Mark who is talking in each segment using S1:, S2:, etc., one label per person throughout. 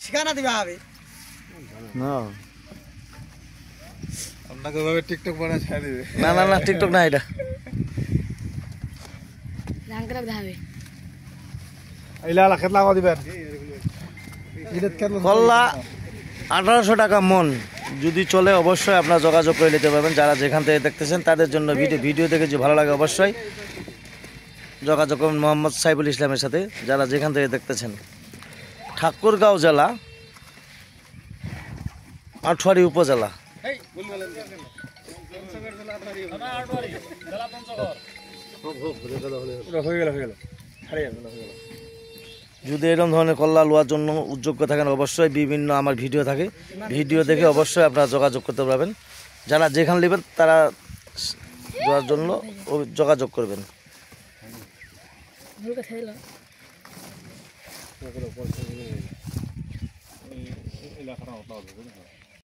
S1: শিখানা দিবা হবে
S2: না
S3: আপনাকে ভাবে টিকটক বানায় ছেড়ে দিবে।
S2: না না না টিকটক না এটা
S4: রাঙ্গরাক ধাবে
S3: ইলা লা খেত লাগা দিবেন ইদত কেন
S2: কল্লা 1800 টাকা মন যদি চলে অবশ্যই আপনারা যোগাযোগ করে নিতে পারবেন। যারা যেখান থেকে দেখতেছেন তাদের জন্য ভিডিও দেখে যদি ভালো লাগে অবশ্যই যোগাযোগ করুন মোহাম্মদ সাইফুল ইসলামের সাথে। যারা যেখান থেকে দেখতেছেন ঠাকুরগাঁও জেলা আটোয়ারি উপজেলা।
S3: হয়ে গেল
S2: যদি এরকম ধরনের কল্লা লোয়ার জন্য উদ্যোগ্য থাকেন অবশ্যই বিভিন্ন আমার ভিডিও থাকে, ভিডিও দেখে অবশ্যই আপনারা যোগাযোগ করতে পারবেন। যারা যেখানে নেবেন তারা দেওয়ার জন্য যোগাযোগ করবেন।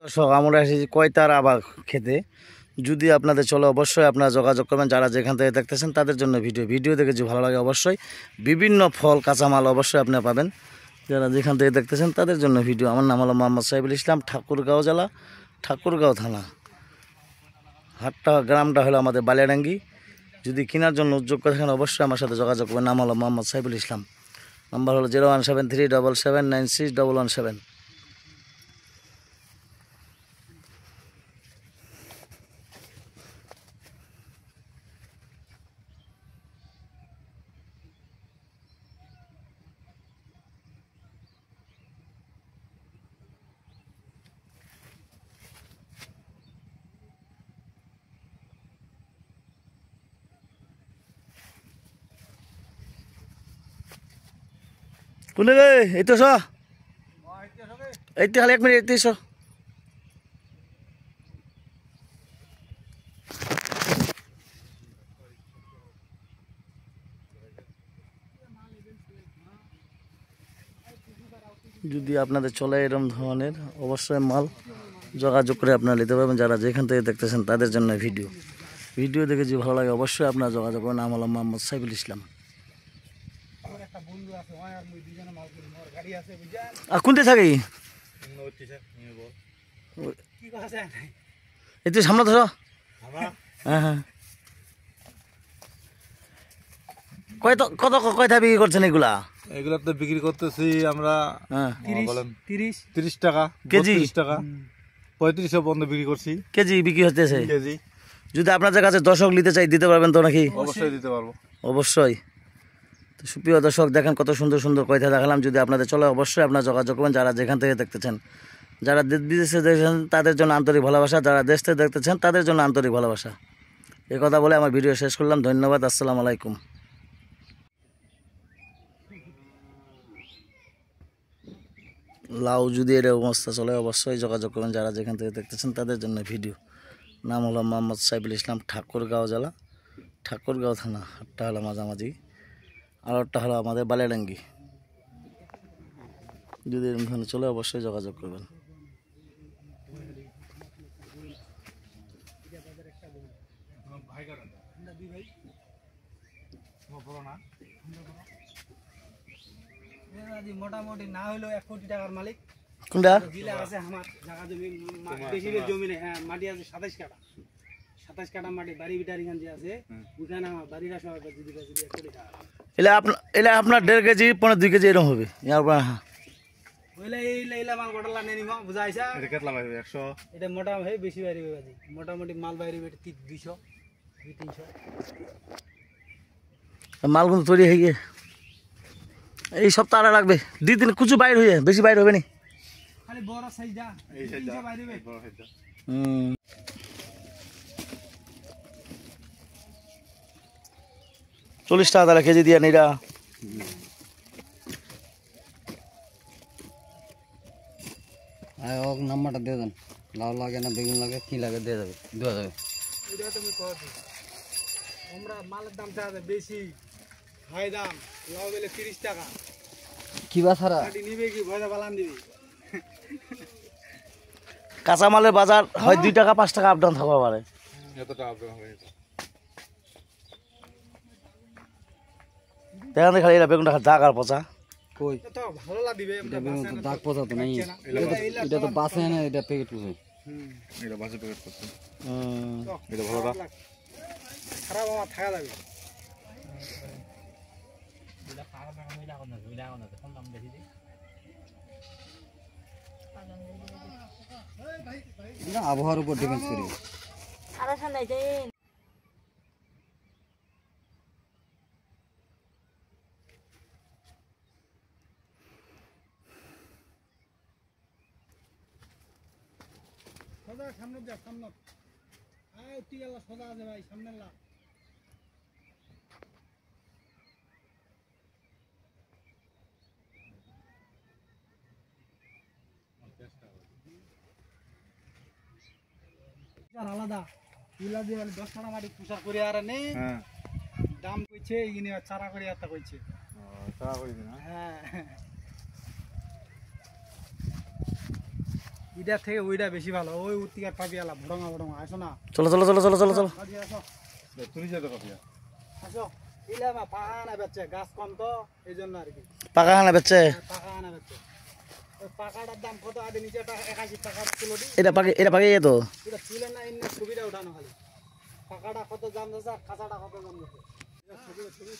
S2: দর্শক আমরা এসেছি কয়তার আবার খেতে, যদি আপনাদের চলে অবশ্যই আপনারা যোগাযোগ করবেন। যারা যেখান থেকে দেখতেছেন তাদের জন্য ভিডিও দেখে যদি ভালো লাগে অবশ্যই বিভিন্ন ফল কাঁচামাল অবশ্যই আপনারা পাবেন। যারা যেখান থেকে দেখতেছেন তাদের জন্য ভিডিও। আমার নাম হলো মোহাম্মদ সাইফুল ইসলাম, ঠাকুরগাঁও জেলা, ঠাকুরগাঁও থানা, হাটটা গ্রামটা হলো আমাদের বালিয়াডাঙ্গি। যদি কেনার জন্য উদ্যোগ থাকেন অবশ্যই আমার সাথে যোগাযোগ করবেন। নাম হলো মোহাম্মদ সাইফুল ইসলাম, নাম্বার হলো 01737796117। কোনে গে এই তো এইতে খালি 1 মিনিট এইতে যদি আপনাদের চলে এরকম ধরনের অবশ্যই মাল যোগাযোগ করে আপনারা নিতে পারবেন। যারা যেখান থেকে দেখতেছেন তাদের জন্য ভিডিও দেখে যদি ভালো লাগে অবশ্যই আপনারা যোগাযোগ করবেন। নাম হলো মোহাম্মদ সাইফুল ইসলাম। আর কোনতে থাকি এই সামনে ধর। হ্যাঁ হ্যাঁ কত কয়টা বিক্রি করছেন এগুলা?
S3: এগুলা তো বিক্রি করতেছি আমরা 30 টাকা
S2: কেজি,
S3: 30 টাকা 3500 বন্ধ বিক্রি করছি।
S2: কেজি বিক্রি হতেছে
S3: কেজি।
S2: যদি আপনাদের কাছে দর্শক নিতে চাই দিতে পারবেন তো নাকি?
S3: অবশ্যই দিতে পারবো।
S2: অবশ্যই। তো সুপ্রিয় দর্শক দেখেন কত সুন্দর সুন্দর কয়টা দেখালাম। যদি আপনাদের চলে অবশ্যই আপনারা যোগাযোগ করবেন। যারা যেখান থেকে দেখতেছেন, যারা দেশ বিদেশে দেখছেন তাদের জন্য আন্তরিক ভালোবাসা, যারা দেশ থেকে দেখতেছেন তাদের জন্য আন্তরিক ভালোবাসা। এই কথা বলে আমার ভিডিও শেষ করলাম। ধন্যবাদ। আসসালামু আলাইকুম। লাউ যদি এর অবস্থা চলে অবশ্যই যোগাযোগ করবেন। যারা যেখান থেকে দেখতেছেন তাদের জন্য ভিডিও। নাম হলো মোহাম্মদ সাইফুল ইসলাম, ঠাকুরগাঁও জেলা, ঠাকুরগাঁও থানা, হাটটা হলো মাঝামাঝি, আর একটা হলো আমাদের বালিয়াডাঙ্গি। যদি এরকম ধরনের চলে অবশ্যই যোগাযোগ করবেন।
S1: মোটামুটি না হইলো 1 কোটি টাকার মালিক।
S2: কোনটা
S1: জিলা আছে আমার জায়গা জমি বেশি জমি নেই। হ্যাঁ মাটি আছে 27 কাঠা, 27 কাঠা মাটি। বাড়ি বিটার এখান যে আছে ওখানে আমার বাড়িরা সবাই যদি 1 কোটি টাকা।
S2: এলে আপনার 1.5 কেজি 2 কেজি এরকম হবে।
S1: ওইলা এইলা মাল গোটালা নেই নিমা বুঝাইছা।
S3: এটা কেটলা ভাই 100।
S1: এটা মোটা ভাই বেশি বাইরে বাজি। মোটামুটি মাল বাইরে 200 300।
S2: মাল কিন্তু তৈরি হয়ে গিয়ে এই সপ্তাহ আর লাগবে 2 দিন কিছু বাইর হয়ে বেশি বাইর হবে না।
S1: খালি বড় সাইজটা এই সাইজটা বাইরে বড় সাইজটা।
S2: 40 টাকা তাহলে কেজি দিয়া নিরা।
S5: নাম্বারটা দিয়ে দেন। লাউ লাগে না বেগুন লাগে কি লাগে দিয়ে যাবে, দেওয়া যাবে।
S1: এটা তুমি কত আমরা মালের দাম চাই বেশি, হাই দাম। লাউ বেলে 30 টাকা।
S5: কি বাছারা
S1: গাড়ি নিবে কি ভয়টা বালান দিবি।
S2: কাঁচামালের বাজার হয় 2 টাকা 5 টাকা আপ ডাউন থাকতে পারে।
S3: এতটা আপ ডাউন হয়ে যায়।
S2: দেখেন খালি এটা বেগুনটা জাগার পচা।
S5: কই
S1: তো ভালো দিবে
S5: এটা বেগুন তো দাগ পচা তো নাই এটা তো বাসে না এটা প্যাকেট করছে
S3: এটা বাসে প্যাকেট করছে
S2: হুম।
S3: এটা ভালোটা
S1: খারাপ আমার থাকা যাবে
S5: এটা আবহাওয়ার উপর ডিপেন্ড করে
S1: সোজা সামনে যা সামনে আয় তুই গেল সোজা আছে ভাই সামনে লা আলাদা তুলা দিয়ে 10 টাকা মাটি পুষা করে আর নে
S3: হ্যাঁ
S1: দাম কইছে ইনি চারা করে আতা কইছে
S3: তাড়া করে দিন
S1: হ্যাঁ ইডা থেকে ওইটা বেশি ভালো ওই উত্তিকার পাবি আলা বড়ঙা বড়ঙা আসো না
S2: চলো চলো চলো চলো চলো চলো
S1: কাজে আসো
S3: তুলি যেতে কপিয়া
S1: আসো ইলা মা পাহানা বেচে গাছ কম তো এই জন্য আর কি
S2: পাকা হানা বেচছে
S1: পাহানা বেচে ওই পাকাটার দাম কত আগে নিচে 81 টাকা কিলো দি
S2: এটা পাকে তো
S1: এটা ছিল না এমনি সুবিধা উঠানো খালি পাকাটা কত দাম দিছে কাঁচাটা কত দাম দিছে এটা ছবি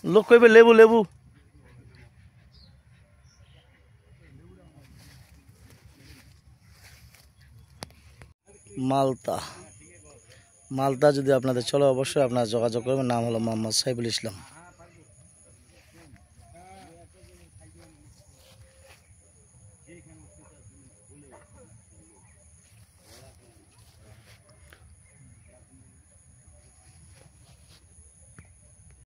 S2: লোক কইবে লেবু লেবু মালতা মালতা যদি আপনাদের চলে অবশ্যই আপনারা যোগাযোগ করবেন নাম হলো মোহাম্মদ সাইফুল ইসলাম।